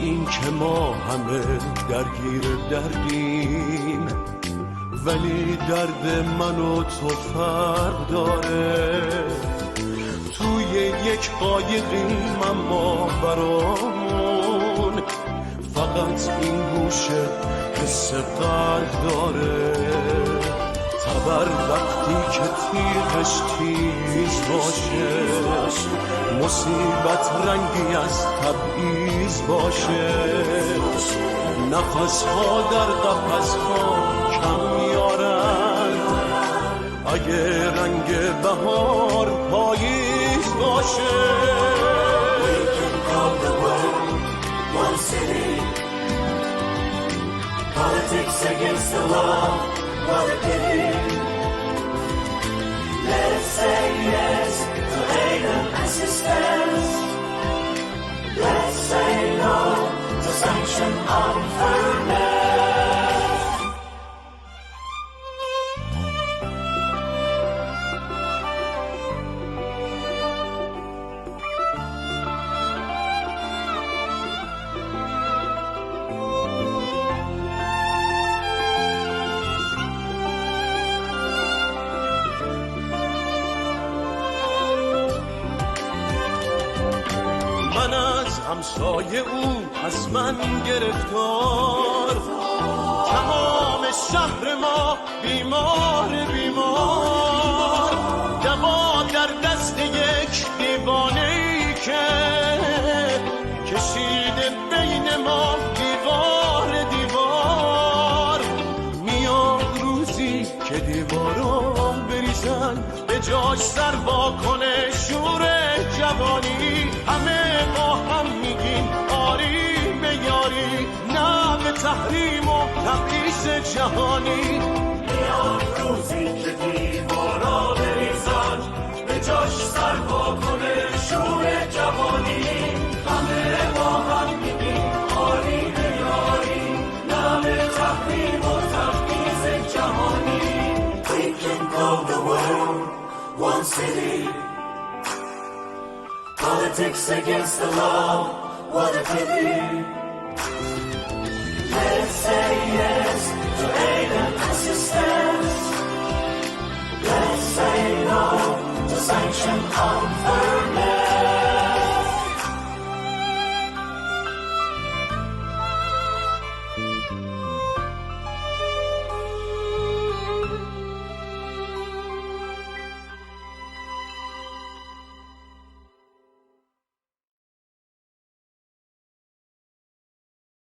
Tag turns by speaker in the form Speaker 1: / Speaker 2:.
Speaker 1: این که ما همه درگیر دردیم، ولی درد من و تو فرق داره. توی یک قایقیم اما برامون فقط این گوشه حس قلب داره. خبر وقتی که تیغش تیز باشه، مصیبت رنگی از تبعیض باشه. نفس ها در قفس ها کم میارن اگه رنگ بهار پاییز باشه.
Speaker 2: We can call the world one city. Politics against the law, what a pity. Let's say yes to hate and assistance. Let's say no to sanction unfairness.
Speaker 1: من از همسایه او از من گرفتار، تمام شهر ما بیمار بیمار. دوا در دست یک دیوانه‌ای که کشیده بین ما دیوار دیوار. میاد روزی که دیوارا بریزن، به جاش سر وا کنه شور جوانی. همه با هم میگیم آری به یاری، نه به تحریم و تبعیض جهانی.
Speaker 2: میاد روزی که دیوارا بریزن، به جاش سر وا کنه شور جوانی. همه با هم میگیم آری به یاری، نه به تحریم و تبعیض جهانی. We can call the world one city. Politics against the law, what a pity. Let's say yes to aid and assistance. Let's say no to sanction unfairness.